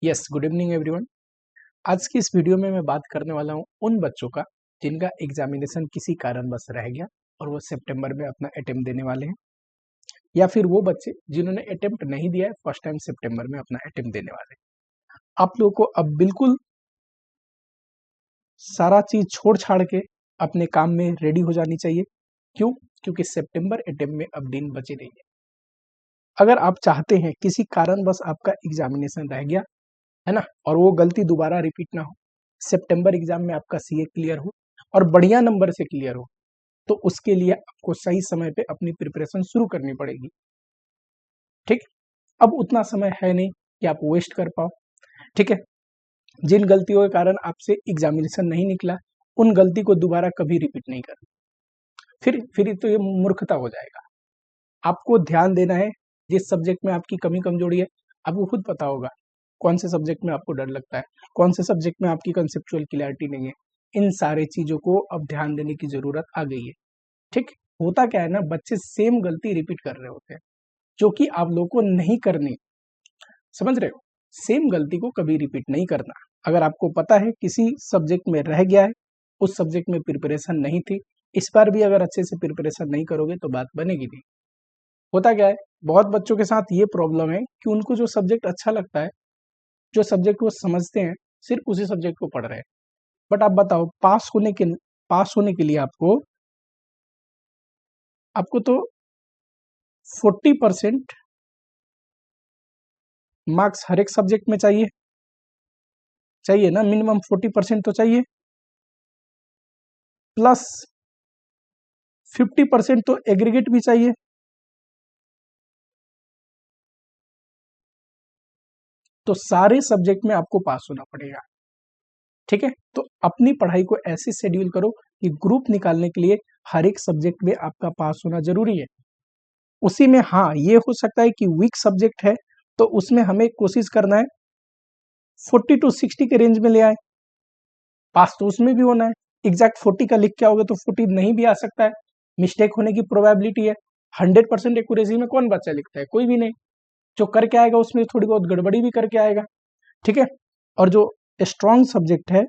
Yes, good evening everyone. आज की इस वीडियो में मैं बात करने वाला हूँ उन बच्चों का जिनका एग्जामिनेशन किसी कारणवश रह गया और वो सितंबर में अपना अटेम्प्ट देने वाले हैं, या फिर वो बच्चे जिन्होंने अटेम्प्ट नहीं दिया है, फर्स्ट टाइम सितंबर में अपना अटेम्प्ट देने वाले हैं। आप लोगों को अब बिल्कुल सारा चीज छोड़ छाड़ के अपने काम में रेडी हो जानी चाहिए। क्यों? क्योंकि सितंबर अटेम्प्ट में अब दिन बचे नहीं है। अगर आप चाहते हैं किसी कारणवश आपका एग्जामिनेशन रह गया है ना, और वो गलती दोबारा रिपीट ना हो, सितंबर एग्जाम में आपका सीए क्लियर हो और बढ़िया नंबर से क्लियर हो, तो उसके लिए आपको सही समय पे अपनी प्रिपरेशन शुरू करनी पड़ेगी। ठीक, अब उतना समय है नहीं कि आप वेस्ट कर पाओ। ठीक है, जिन गलतियों के कारण आपसे एग्जामिनेशन नहीं निकला, उन गलती को दोबारा कभी रिपीट नहीं करना। फिर तो ये मूर्खता हो जाएगा। आपको ध्यान देना है जिस सब्जेक्ट में आपकी कमी कमजोरी है, आपको खुद पता होगा कौन से सब्जेक्ट में आपको डर लगता है, कौन से सब्जेक्ट में आपकी कंसेप्चुअल क्लैरिटी नहीं है। इन सारे चीजों को अब ध्यान देने की जरूरत आ गई है। ठीक, होता क्या है ना, बच्चे सेम गलती रिपीट कर रहे होते हैं जो कि आप लोगों को नहीं करनी। समझ रहे हो? सेम गलती को कभी रिपीट नहीं करना। अगर आपको पता है किसी सब्जेक्ट में रह गया है, उस सब्जेक्ट में प्रिपरेशन नहीं थी, इस बार भी अगर अच्छे से प्रिपरेशन नहीं करोगे तो बात बनेगी नहीं। होता क्या है, बहुत बच्चों के साथ ये प्रॉब्लम है कि उनको जो सब्जेक्ट अच्छा लगता है, जो सब्जेक्ट वो समझते हैं, सिर्फ उसी सब्जेक्ट को पढ़ रहे हैं। बट आप बताओ, पास होने के लिए आपको आपको तो 40% मार्क्स हर एक सब्जेक्ट में चाहिए। चाहिए ना, मिनिमम 40% तो चाहिए, प्लस 50% तो एग्रीगेट भी चाहिए। तो सारे सब्जेक्ट में आपको पास होना पड़ेगा। ठीक है, तो अपनी पढ़ाई को ऐसे शेड्यूल करो कि ग्रुप निकालने के लिए हर एक सब्जेक्ट में आपका पास होना जरूरी है। उसी में हाँ, ये हो सकता है कि वीक सब्जेक्ट है तो उसमें हमें कोशिश करना है 40 टू 60 के रेंज में ले आए। पास तो उसमें भी होना है। एग्जैक्ट 40 का लिख के आओगे तो 40 नहीं भी आ सकता है, मिस्टेक होने की प्रोबेबिलिटी है। 100% एक्यूरेसी में कौन बच्चा लिखता है? कोई भी नहीं। जो करके आएगा उसमें थोड़ी बहुत गड़बड़ी भी करके आएगा। ठीक है, और जो स्ट्रॉन्ग सब्जेक्ट है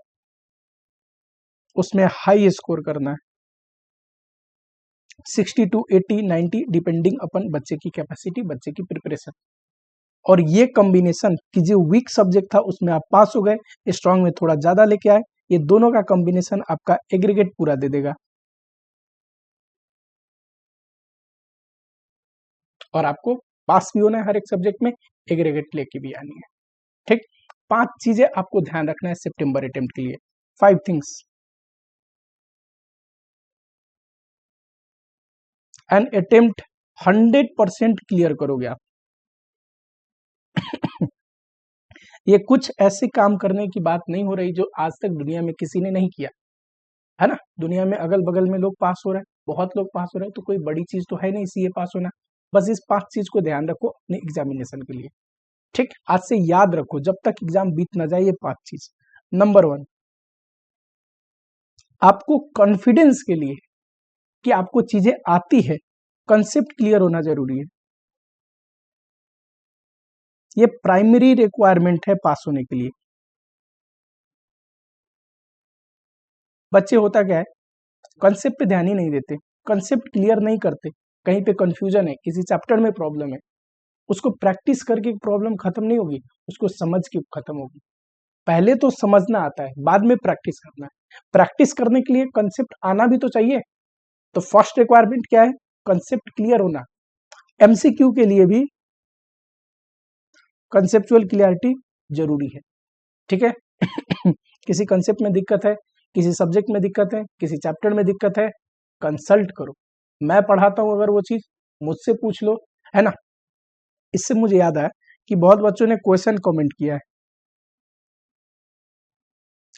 उसमें हाई स्कोर करना है, 60 टू 80 90 डिपेंडिंग अपन बच्चे की कैपेसिटी, बच्चे की प्रिपरेशन। और ये कॉम्बिनेशन कि जो वीक सब्जेक्ट था उसमें आप पास हो गए, स्ट्रॉन्ग में थोड़ा ज्यादा लेके आए, ये दोनों का कॉम्बिनेशन आपका एग्रीगेट पूरा दे देगा। और आपको पास भी होना है हर एक सब्जेक्ट में, एग्रीगेट लेके भी आनी है। ठीक, 5 चीजें आपको ध्यान रखना है सितंबर अटेम्प्ट के लिए। 5 थिंग्स एंड अटेम्प्ट 100% क्लियर करोगे आप। ये कुछ ऐसे काम करने की बात नहीं हो रही जो आज तक दुनिया में किसी ने नहीं किया है ना। दुनिया में अगल बगल में लोग पास हो रहे हैं, बहुत लोग पास हो रहे हैं, तो कोई बड़ी चीज तो है नहीं सीए पास होना। बस इस 5 चीज को ध्यान रखो अपने एग्जामिनेशन के लिए। ठीक, आज से याद रखो जब तक एग्जाम बीत ना जाए ये 5 चीज। नंबर 1, आपको कॉन्फिडेंस के लिए कि आपको चीजें आती है, कंसेप्ट क्लियर होना जरूरी है। ये प्राइमरी रिक्वायरमेंट है पास होने के लिए। बच्चे होता क्या है, कंसेप्ट पे ध्यान ही नहीं देते, कंसेप्ट क्लियर नहीं करते, कहीं पे कंफ्यूजन है, किसी चैप्टर में प्रॉब्लम है, उसको प्रैक्टिस करके प्रॉब्लम खत्म नहीं होगी, उसको समझ के खत्म होगी। पहले तो समझना आता है, बाद में प्रैक्टिस करना है। प्रैक्टिस करने के लिए कंसेप्ट आना भी तो चाहिए। तो फर्स्ट रिक्वायरमेंट क्या है? कंसेप्ट क्लियर होना। एमसीक्यू के लिए भी कंसेप्चुअल क्लियरिटी जरूरी है। ठीक है किसी कंसेप्ट में दिक्कत है, किसी सब्जेक्ट में दिक्कत है, किसी चैप्टर में दिक्कत है, कंसल्ट करो। मैं पढ़ाता हूं, अगर वो चीज मुझसे पूछ लो, है ना। इससे मुझे याद आया कि बहुत बच्चों ने क्वेश्चन कमेंट किया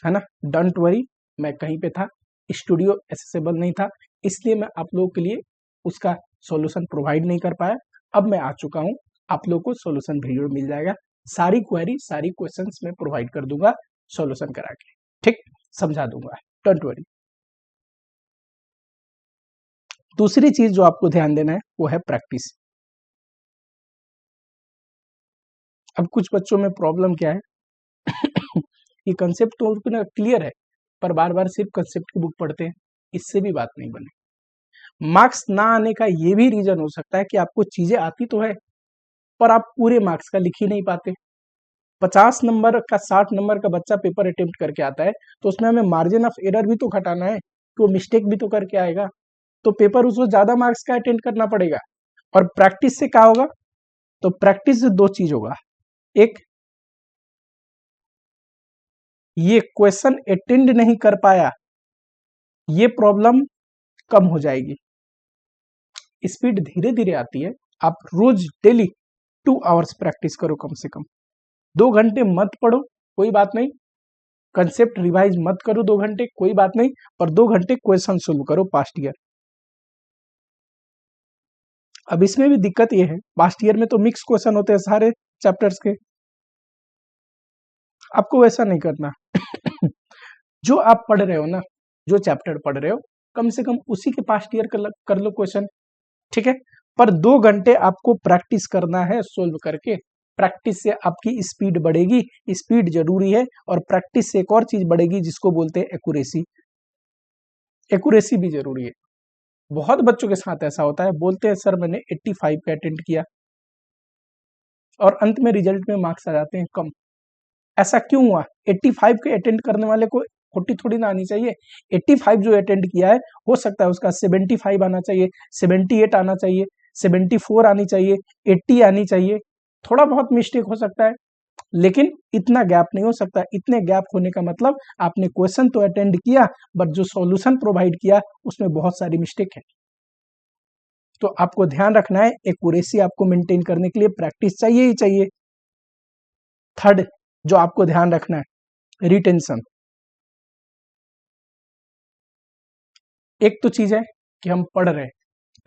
है ना। डोंट वरी, मैं कहीं पे था, स्टूडियो एक्सेसिबल नहीं था, इसलिए मैं आप लोगों के लिए उसका सॉल्यूशन प्रोवाइड नहीं कर पाया। अब मैं आ चुका हूं, आप लोगों को सॉल्यूशन वीडियो मिल जाएगा। सारी क्वेरी, सारी क्वेश्चंस मैं प्रोवाइड कर दूंगा सॉल्यूशन करा के। ठीक, समझा दूंगा, डोंट वरी। दूसरी चीज जो आपको ध्यान देना है वो है प्रैक्टिस। अब कुछ बच्चों में प्रॉब्लम क्या है, ये कंसेप्ट तो उनको क्लियर है, पर बार बार सिर्फ कंसेप्ट की बुक पढ़ते हैं, इससे भी बात नहीं बने। मार्क्स ना आने का ये भी रीजन हो सकता है कि आपको चीजें आती तो है पर आप पूरे मार्क्स का लिख ही नहीं पाते। 50 नंबर का 60 नंबर का बच्चा पेपर अटेम्प्ट करके आता है तो उसमें हमें मार्जिन ऑफ एरर भी तो घटाना है, तो मिस्टेक भी तो करके आएगा, तो पेपर उसको ज्यादा मार्क्स का अटेंड करना पड़ेगा। और प्रैक्टिस से क्या होगा, तो प्रैक्टिस से दो चीज होगा, एक ये क्वेश्चन अटेंड नहीं कर पाया, ये प्रॉब्लम कम हो जाएगी। स्पीड धीरे धीरे आती है, आप रोज डेली 2 आवर्स प्रैक्टिस करो, कम से कम 2 घंटे मत पढ़ो कोई बात नहीं, कंसेप्ट रिवाइज मत करो 2 घंटे कोई बात नहीं, पर 2 घंटे क्वेश्चन सोल्व करो पास्ट ईयर। अब इसमें भी दिक्कत ये है, पास्ट ईयर में तो मिक्स क्वेश्चन होते हैं सारे चैप्टर्स के, आपको वैसा नहीं करना। जो आप पढ़ रहे हो ना, जो चैप्टर पढ़ रहे हो, कम से कम उसी के पास्ट ईयर कर लो क्वेश्चन, ठीक है। पर 2 घंटे आपको प्रैक्टिस करना है सोल्व करके, प्रैक्टिस से आपकी स्पीड बढ़ेगी, स्पीड जरूरी है, और प्रैक्टिस से एक और चीज बढ़ेगी जिसको बोलते हैं एक्यूरेसी, एक्यूरेसी भी जरूरी है। बहुत बच्चों के साथ ऐसा होता है, बोलते हैं सर मैंने 85 का अटेंड किया और अंत में रिजल्ट में मार्क्स आ जाते हैं कम। ऐसा क्यों हुआ? 85 के अटेंड करने वाले को 40 थोड़ी ना आनी चाहिए। 85 जो अटेंड किया है, हो सकता है उसका 75 आना चाहिए, 78 आना चाहिए, 74 आनी चाहिए, 80 आनी चाहिए, थोड़ा बहुत मिस्टेक हो सकता है, लेकिन इतना गैप नहीं हो सकता। इतने गैप होने का मतलब आपने क्वेश्चन तो अटेंड किया, बट जो सॉल्यूशन प्रोवाइड किया उसमें बहुत सारी मिस्टेक है। तो आपको ध्यान रखना है, एक्यूरेसी आपको मेंटेन करने के लिए प्रैक्टिस चाहिए ही चाहिए। थर्ड जो आपको ध्यान रखना है, रिटेंशन। एक तो चीज है कि हम पढ़ रहे हैं,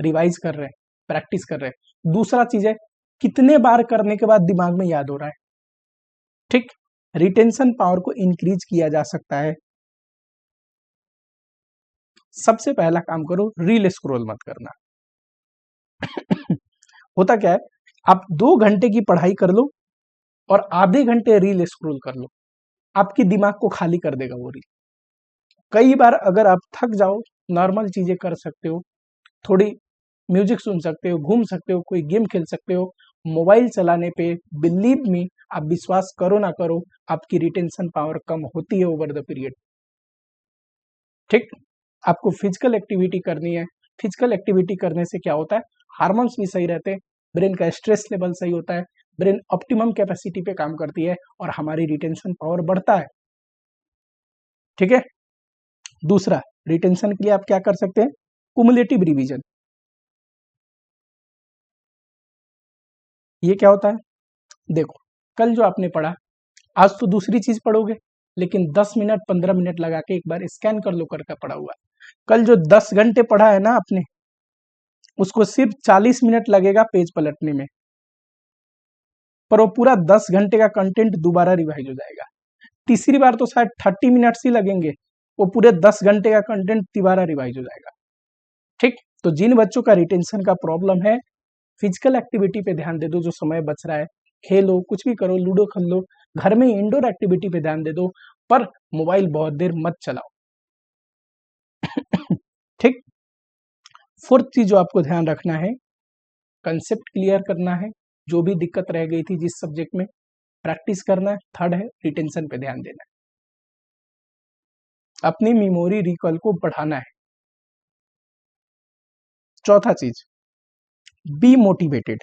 रिवाइज कर रहे हैं, प्रैक्टिस कर रहे हैं, दूसरा चीज है कितने बार करने के बाद दिमाग में याद हो रहा है, ठीक। रिटेंशन पावर को इंक्रीज किया जा सकता है। सबसे पहला काम करो, रील स्क्रॉल मत करना। होता क्या है, आप 2 घंटे की पढ़ाई कर लो और आधे घंटे रील स्क्रॉल कर लो, आपके दिमाग को खाली कर देगा वो रील। कई बार अगर आप थक जाओ, नॉर्मल चीजें कर सकते हो, थोड़ी म्यूजिक सुन सकते हो, घूम सकते हो, कोई गेम खेल सकते हो, मोबाइल चलाने पे बिलीव मी, आप विश्वास करो ना करो, आपकी रिटेंशन पावर कम होती है ओवर द पीरियड, ठीक। आपको फिजिकल एक्टिविटी करनी है, फिजिकल एक्टिविटी करने से क्या होता है, हार्मोन्स भी सही रहते हैं, ब्रेन का स्ट्रेस लेवल सही होता है, ब्रेन ऑप्टिमम कैपेसिटी पे काम करती है और हमारी रिटेंशन पावर बढ़ता है, ठीक है। दूसरा, रिटेंशन के लिए आप क्या कर सकते हैं, कुमुलेटिव रिवीजन। ये क्या होता है, देखो कल जो आपने पढ़ा, आज तो दूसरी चीज पढ़ोगे, लेकिन 10 मिनट 15 मिनट लगा के एक बार स्कैन कर लो करके पढ़ा हुआ। कल जो 10 घंटे पढ़ा है ना आपने, उसको सिर्फ 40 मिनट लगेगा पेज पलटने में, पर वो पूरा 10 घंटे का कंटेंट दोबारा रिवाइज हो जाएगा। तीसरी बार तो शायद 30 मिनट्स ही लगेंगे, वो पूरे 10 घंटे का कंटेंट दोबारा रिवाइज हो जाएगा, ठीक। तो जिन बच्चों का रिटेंशन का प्रॉब्लम है, फिजिकल एक्टिविटी पे ध्यान दे दो, जो समय बच रहा है, खेलो, कुछ भी करो, लूडो खेल लो, घर में इंडोर एक्टिविटी पे ध्यान दे दो, पर मोबाइल बहुत देर मत चलाओ, ठीक। फोर्थ चीज जो आपको ध्यान रखना है, कंसेप्ट क्लियर करना है, जो भी दिक्कत रह गई थी जिस सब्जेक्ट में, प्रैक्टिस करना है। थर्ड है रिटेंशन पे ध्यान देना है, अपनी मेमोरी रिकॉल को बढ़ाना है। चौथा चीज, बी मोटिवेटेड।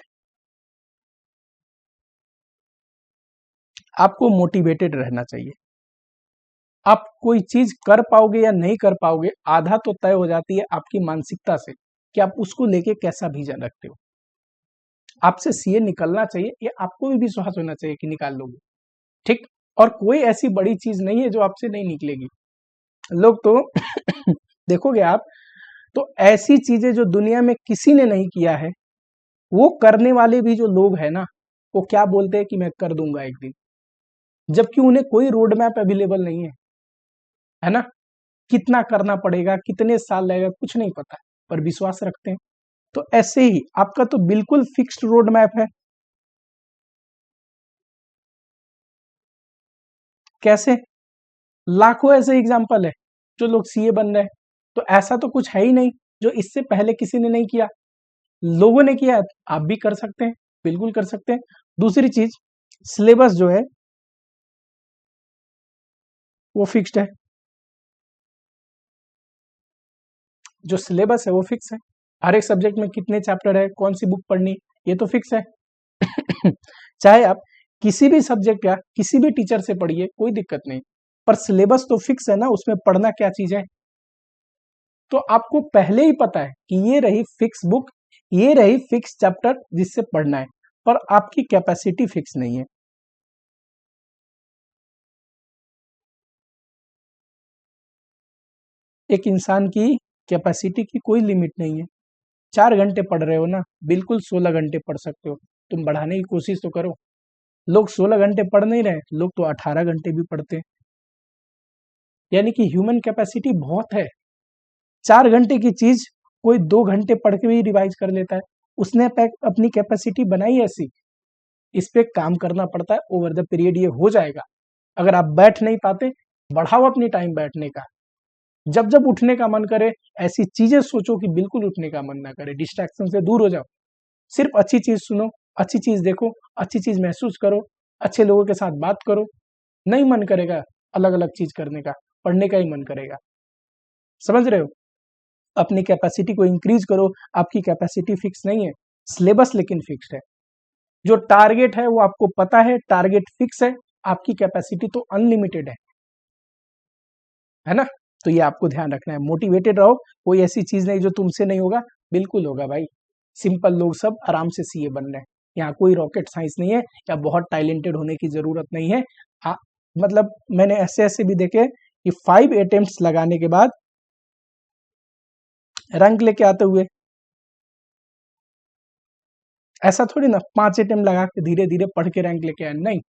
आपको मोटिवेटेड रहना चाहिए। आप कोई चीज कर पाओगे या नहीं कर पाओगे, आधा तो तय हो जाती है आपकी मानसिकता से कि आप उसको लेके कैसा विजन रखते हो। आपसे सीए निकलना चाहिए, ये आपको भी विश्वास होना चाहिए कि निकाल लोगे, ठीक। और कोई ऐसी बड़ी चीज नहीं है जो आपसे नहीं निकलेगी। लोग तो देखोगे आप, तो ऐसी चीजें जो दुनिया में किसी ने नहीं किया है, वो करने वाले भी जो लोग हैं ना, वो क्या बोलते हैं कि मैं कर दूंगा एक दिन, जबकि उन्हें कोई रोड मैप अवेलेबल नहीं है ना। कितना करना पड़ेगा, कितने साल लगेगा, कुछ नहीं पता, पर विश्वास रखते हैं। तो ऐसे ही आपका तो बिल्कुल फिक्स्ड रोड मैप है। कैसे? लाखों ऐसे एग्जाम्पल है जो लोग सीए बन रहे हैं। तो ऐसा तो कुछ है ही नहीं जो इससे पहले किसी ने नहीं किया। लोगों ने किया है, आप भी कर सकते हैं, बिल्कुल कर सकते हैं। दूसरी चीज, सिलेबस जो है वो फिक्स्ड है। जो सिलेबस है वो फिक्स है। हर एक सब्जेक्ट में कितने चैप्टर है, कौन सी बुक पढ़नी, ये तो फिक्स है। चाहे आप किसी भी सब्जेक्ट या किसी भी टीचर से पढ़िए, कोई दिक्कत नहीं, पर सिलेबस तो फिक्स है ना, उसमें पढ़ना क्या चीज है। तो आपको पहले ही पता है कि ये रही फिक्स बुक, ये रही फिक्स चैप्टर जिससे पढ़ना है, पर आपकी कैपेसिटी फिक्स नहीं है। एक इंसान की कैपेसिटी की कोई लिमिट नहीं है। 4 घंटे पढ़ रहे हो ना, बिल्कुल 16 घंटे पढ़ सकते हो। तुम बढ़ाने की कोशिश तो करो। लोग 16 घंटे पढ़ नहीं रहे, लोग तो 18 घंटे भी पढ़ते हैं। यानी कि ह्यूमन कैपेसिटी बहुत है। 4 घंटे की चीज कोई 2 घंटे पढ़ के भी रिवाइज कर लेता है। उसने अपनी कैपेसिटी बनाई ऐसी। इस पे काम करना पड़ता है, ओवर द पीरियड ये हो जाएगा। अगर आप बैठ नहीं पाते, बढ़ाओ अपनी टाइम बैठने का। जब जब उठने का मन करे, ऐसी चीजें सोचो कि बिल्कुल उठने का मन ना करे। डिस्ट्रैक्शन से दूर हो जाओ। सिर्फ अच्छी चीज सुनो, अच्छी चीज देखो, अच्छी चीज महसूस करो, अच्छे लोगों के साथ बात करो। नहीं मन करेगा अलग अलग चीज करने का, पढ़ने का ही मन करेगा। समझ रहे हो? अपनी कैपेसिटी को इंक्रीज करो। आपकी कैपेसिटी फिक्स नहीं है, सिलेबस लेकिन फिक्स्ड है। जो टारगेट है वो आपको पता है, टारगेट फिक्स है। आपकी कैपेसिटी तो अनलिमिटेड है ना? तो ये आपको ध्यान रखना है। मोटिवेटेड रहो। कोई ऐसी चीज नहीं जो तुमसे नहीं होगा, बिल्कुल होगा भाई। सिंपल लोग सब आराम से सीए बन रहे हैं। यहाँ कोई रॉकेट साइंस नहीं है, या बहुत टैलेंटेड होने की जरूरत नहीं है। आ, मतलब मैंने ऐसे ऐसे भी देखे कि 5 अटेम्प्ट्स लगाने के बाद रैंक लेके आते हुए। ऐसा थोड़ी ना 5 अटेम्प्ट लगा के धीरे धीरे पढ़ के रैंक लेके आए, नहीं।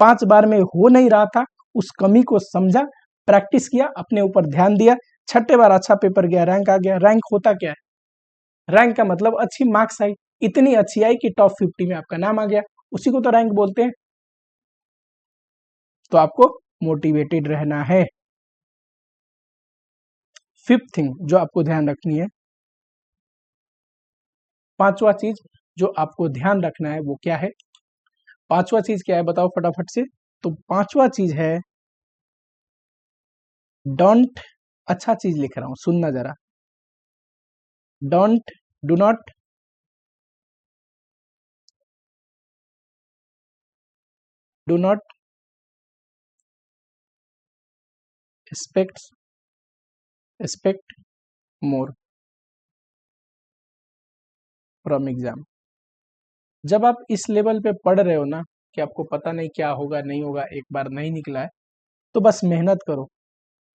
5 बार में हो नहीं रहा था, उस कमी को समझा, प्रैक्टिस किया, अपने ऊपर ध्यान दिया, छठे बार अच्छा पेपर गया, रैंक आ गया। रैंक होता क्या है? रैंक का मतलब अच्छी मार्क्स आई, इतनी अच्छी आई कि टॉप 50 में आपका नाम आ गया, उसी को तो रैंक बोलते हैं। तो आपको मोटिवेटेड रहना है। फिफ्थ थिंग जो आपको ध्यान रखनी है, पांचवा चीज जो आपको ध्यान रखना है वो क्या है? पांचवा चीज क्या है बताओ फटाफट से। तो पांचवा चीज है डोंट। अच्छा चीज लिख रहा हूं, सुनना जरा। Don't, do not, do not expect more from exam. जब आप इस लेवल पे पढ़ रहे हो ना कि आपको पता नहीं क्या होगा नहीं होगा, एक बार नहीं निकला है, तो बस मेहनत करो।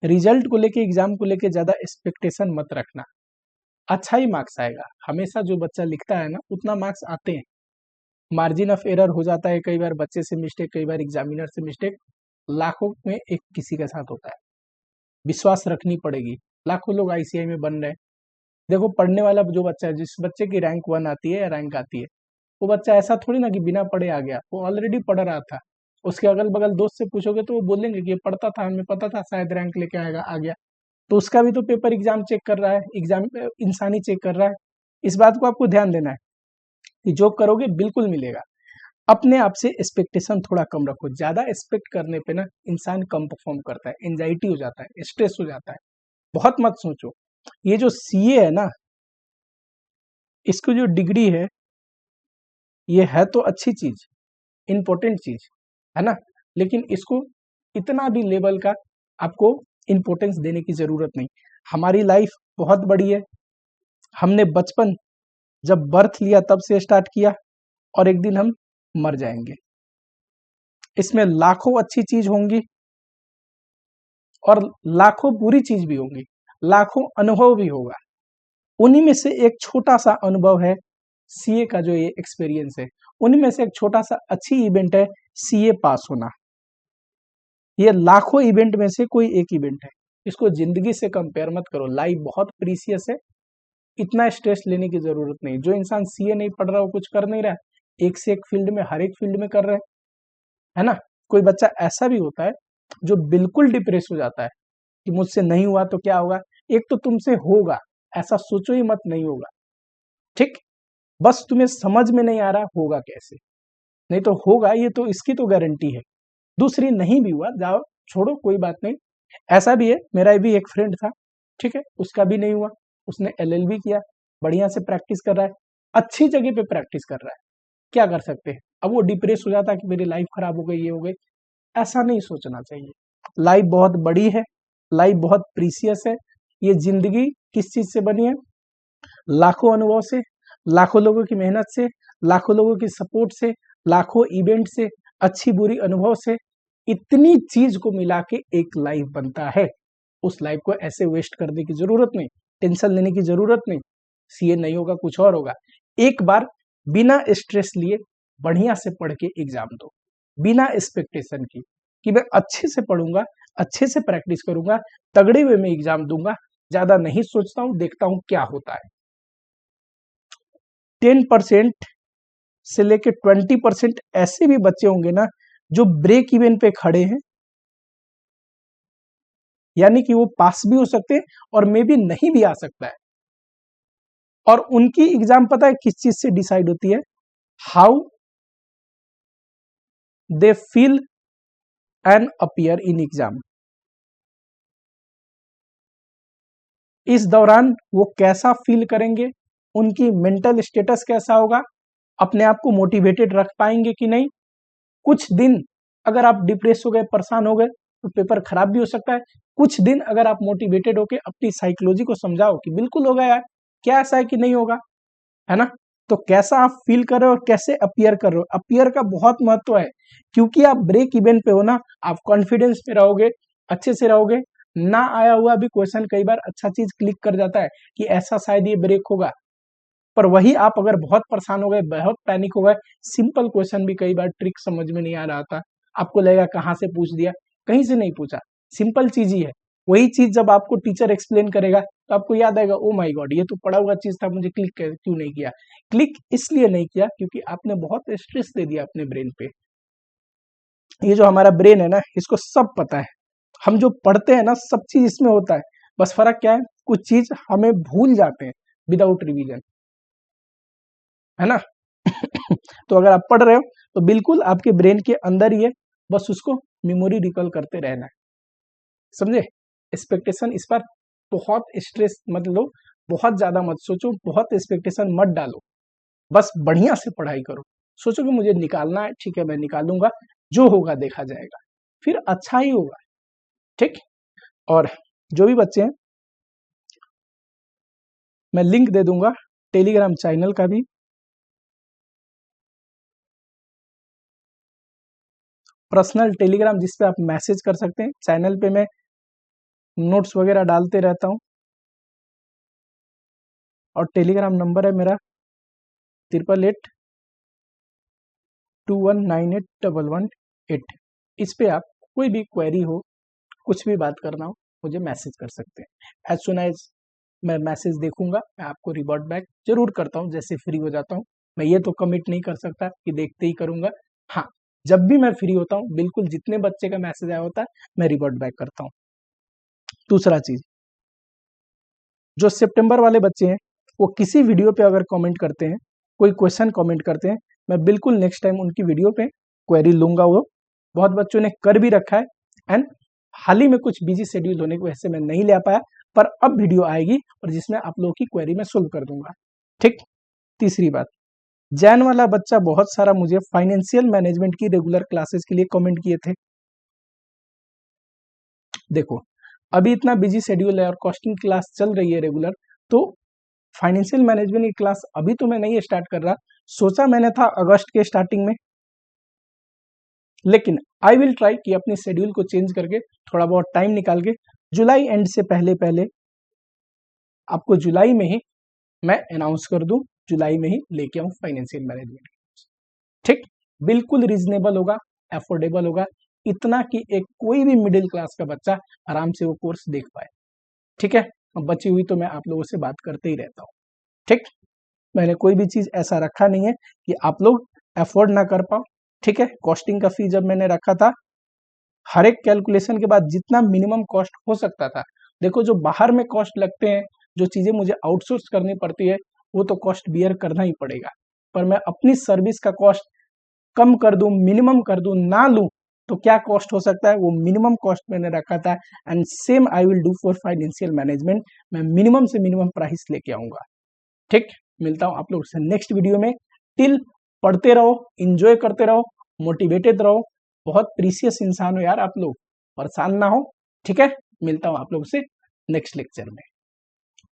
रिजल्ट को लेके, एग्जाम को लेके ज्यादा एक्सपेक्टेशन मत रखना। अच्छा ही मार्क्स आएगा। हमेशा जो बच्चा लिखता है ना उतना मार्क्स आते हैं। मार्जिन ऑफ एरर हो जाता है, कई बार बच्चे से मिस्टेक, कई बार एग्जामिनर से मिस्टेक, लाखों में एक किसी के साथ होता है। विश्वास रखनी पड़ेगी। लाखों लोग आईसीआई में बन रहे हैं। देखो पढ़ने वाला जो बच्चा है, जिस बच्चे की रैंक 1 आती है या रैंक आती है, वो बच्चा ऐसा थोड़ी ना कि बिना पढ़े आ गया, वो ऑलरेडी पढ़ रहा था। उसके अगल बगल दोस्त से पूछोगे तो वो बोलेंगे कि ये पढ़ता था, हमें पता था शायद रैंक लेके आएगा, आ गया। तो उसका भी तो पेपर एग्जाम चेक कर रहा है, एग्जाम इंसान ही चेक कर रहा है। इस बात को आपको ध्यान देना है कि जो करोगे बिल्कुल मिलेगा। अपने आप से एक्सपेक्टेशन थोड़ा कम रखो। ज्यादा एक्सपेक्ट करने पे ना इंसान कम परफॉर्म करता है, एंजाइटी हो जाता है, स्ट्रेस हो जाता है। बहुत मत सोचो। ये जो सीए है ना, इसको जो डिग्री है, ये है तो अच्छी चीज, इंपॉर्टेंट चीज है ना, लेकिन इसको इतना भी लेवल का आपको इंपॉर्टेंस देने की जरूरत नहीं। हमारी लाइफ बहुत बड़ी है। हमने बचपन जब बर्थ लिया तब से स्टार्ट किया, और एक दिन हम मर जाएंगे। इसमें लाखों अच्छी चीज होंगी और लाखों बुरी चीज भी होंगी, लाखों अनुभव भी होगा। उन्हीं में से एक छोटा सा अनुभव है सीए का, जो ये एक्सपीरियंस है। उन्हीं में से एक छोटा सा अच्छी इवेंट है सीए पास होना। ये लाखों इवेंट में से कोई एक इवेंट है। इसको जिंदगी से कंपेयर मत करो। लाइफ बहुत प्रीसियस है, इतना स्ट्रेस लेने की जरूरत नहीं। जो इंसान सीए नहीं पढ़ रहा, वो कुछ कर नहीं रहा, एक से एक फील्ड में, हर एक फील्ड में कर रहे हैं, है ना। कोई बच्चा ऐसा भी होता है जो बिल्कुल डिप्रेस हो जाता है कि मुझसे नहीं हुआ तो क्या होगा, एक तो तुमसे होगा, ऐसा सोचो ही मत नहीं होगा, ठीक, बस तुम्हें समझ में नहीं आ रहा होगा कैसे, नहीं तो होगा, ये तो इसकी तो गारंटी है। दूसरी, नहीं भी हुआ, जाओ छोड़ो, कोई बात नहीं। ऐसा भी है, मेरा भी एक फ्रेंड था, ठीक है, उसका भी नहीं हुआ, उसने एलएलबी किया, बढ़िया से प्रैक्टिस कर रहा है, अच्छी जगह पे प्रैक्टिस कर रहा है, क्या कर सकते हैं। अब वो डिप्रेस हो जाता है कि मेरी लाइफ खराब हो गई, ये हो गई, ऐसा नहीं सोचना चाहिए। लाइफ बहुत बड़ी है, लाइफ बहुत प्रीसियस है। ये जिंदगी किस चीज से बनी है? लाखों अनुभव से, लाखों लोगों की मेहनत से, लाखों लोगों की सपोर्ट से, लाखों इवेंट से, अच्छी बुरी अनुभव से, इतनी चीज को मिला के एक लाइफ बनता है। उस लाइफ को ऐसे वेस्ट करने की जरूरत नहीं, टेंशन लेने की जरूरत नहीं, सीए नहीं होगा कुछ और होगा। एक बार बिना स्ट्रेस लिए बढ़िया से पढ़ के एग्जाम दो, बिना एक्सपेक्टेशन की कि मैं अच्छे से पढ़ूंगा, अच्छे से प्रैक्टिस करूंगा, तगड़े हुए में एग्जाम दूंगा, ज्यादा नहीं सोचता हूं, देखता हूं क्या होता है। 10% से लेके 20% ऐसे भी बच्चे होंगे ना जो ब्रेक इवन पे खड़े हैं, यानी कि वो पास भी हो सकते हैं और मे भी नहीं भी आ सकता है। और उनकी एग्जाम पता है किस चीज से डिसाइड होती है? How they feel and appear in exam. इस दौरान वो कैसा फील करेंगे, उनकी मेंटल स्टेटस कैसा होगा, अपने आप को मोटिवेटेड रख पाएंगे कि नहीं। कुछ दिन अगर आप डिप्रेस हो गए, परेशान हो गए, तो पेपर खराब भी हो सकता है। कुछ दिन अगर आप मोटिवेटेड होकर अपनी साइकोलॉजी को समझाओ कि बिल्कुल होगा यार, क्या ऐसा है कि नहीं होगा, है ना, तो कैसा आप फील कर रहे हो और कैसे अपीयर कर रहे हो, अपीयर का बहुत महत्व है। क्योंकि आप ब्रेक इवन पे हो ना, आप कॉन्फिडेंस पे रहोगे, अच्छे से रहोगे। ना आया हुआ भी क्वेश्चन कई बार अच्छा चीज क्लिक कर जाता है कि ऐसा शायद ये ब्रेक होगा। पर वही आप अगर बहुत परेशान हो गए, बहुत पैनिक हो गए, सिंपल क्वेश्चन भी कई बार ट्रिक समझ में नहीं आ रहा था, आपको लगेगा कहाँ से पूछ दिया, कहीं से नहीं पूछा, सिंपल चीज ही है। वही चीज जब आपको टीचर एक्सप्लेन करेगा तो आपको याद आएगा, ओ माय गॉड, ये तो पढ़ा हुआ चीज था, मुझे क्लिक क्यों नहीं किया। क्लिक इसलिए नहीं किया क्योंकि आपने बहुत स्ट्रेस दे दिया अपने ब्रेन पे। ये जो हमारा ब्रेन है ना, इसको सब पता है, हम जो पढ़ते हैं ना सब चीज इसमें होता है। बस फर्क क्या है, कुछ चीज हमें भूल जाते हैं विदाउट रिवीजन, है ना। तो अगर आप पढ़ रहे हो तो बिल्कुल आपके ब्रेन के अंदर ही है, बस उसको मेमोरी रिकॉल करते रहना है, समझे। एक्सपेक्टेशन इस पर बहुत स्ट्रेस मत लो, बहुत ज्यादा मत सोचो, बहुत एक्सपेक्टेशन मत डालो, बस बढ़िया से पढ़ाई करो। सोचो कि मुझे निकालना है, ठीक है मैं निकालूंगा, जो होगा देखा जाएगा, फिर अच्छा ही होगा, ठीक। और जो भी बच्चे हैं, मैं लिंक दे दूंगा टेलीग्राम चैनल का भी, पर्सनल टेलीग्राम जिस पे आप मैसेज कर सकते हैं। चैनल पे मैं नोट्स वगैरह डालते रहता हूँ, और टेलीग्राम नंबर है मेरा 8882198118। इस पे आप कोई भी क्वेरी हो, कुछ भी बात करना हो, मुझे मैसेज कर सकते हैं। एज सुन एज मैं मैसेज देखूंगा, मैं आपको रिवर्ट बैक जरूर करता हूँ जैसे फ्री हो जाता हूँ। मैं ये तो कमिट नहीं कर सकता कि देखते ही करूंगा, हाँ जब भी मैं फ्री होता हूँ बिल्कुल जितने बच्चे का मैसेज आया होता है मैं रिवर्ट बैक करता हूँ। दूसरा चीज, जो सितंबर वाले बच्चे हैं वो किसी वीडियो पे अगर कमेंट करते हैं, कोई क्वेश्चन कमेंट करते हैं, मैं बिल्कुल नेक्स्ट टाइम उनकी वीडियो पे क्वेरी लूंगा। वो बहुत बच्चों ने कर भी रखा है, एंड हाल ही में कुछ बिजी शेड्यूल होने की वजह से मैं नहीं ले पाया, पर अब वीडियो आएगी और जिसमें आप लोगों की क्वेरी मैं सोल्व कर दूंगा, ठीक। तीसरी बात, जैन वाला बच्चा बहुत सारा मुझे फाइनेंशियल मैनेजमेंट की रेगुलर क्लासेस के लिए कमेंट किए थे। देखो अभी इतना बिजी शेड्यूल है और कॉस्टिंग क्लास चल रही है रेगुलर, तो फाइनेंशियल मैनेजमेंट की क्लास अभी तो मैं नहीं स्टार्ट कर रहा, सोचा मैंने था अगस्त के स्टार्टिंग में, लेकिन आई विल ट्राई कि अपने शेड्यूल को चेंज करके थोड़ा बहुत टाइम निकाल के जुलाई एंड से पहले पहले आपको जुलाई में ही मैं अनाउंस कर दूं, जुलाई में ही लेके आऊं फाइनेंशियल मैनेजमेंट, ठीक। बिल्कुल रीजनेबल होगा, अफोर्डेबल होगा, इतना कि एक कोई भी मिडिल क्लास का बच्चा आराम से वो कोर्स देख पाए, ठीक है। अब बची हुई तो मैं आप लोगों से बात करते ही रहता हूँ, ठीक। मैंने कोई भी चीज ऐसा रखा नहीं है कि आप लोग अफोर्ड ना कर पाओ, ठीक है। कॉस्टिंग का फी जब मैंने रखा था हर एक कैलकुलेशन के बाद जितना मिनिमम कॉस्ट हो सकता था, देखो जो बाहर में कॉस्ट लगते हैं, जो चीज़ें मुझे आउटसोर्स करनी पड़ती है, वो तो कॉस्ट बियर करना ही पड़ेगा, पर मैं अपनी सर्विस का कॉस्ट कम कर दूं, मिनिमम कर दूं, ना लूं, तो क्या कॉस्ट हो सकता है, वो मिनिमम कॉस्ट मैंने रखा था। And same I will do for financial management, मैं मिनिमम से मिनिमम प्राइस लेके आऊंगा। ठीक, मिलता हूं आप लोगों से नेक्स्ट वीडियो में। टिल पढ़ते रहो, इंजॉय करते रहो, मोटिवेटेड रहो। बहुत प्रीसियस इंसान हो यार आप लोग, परेशान ना हो। ठीक है, मिलता हूं आप लोगों से नेक्स्ट लेक्चर में।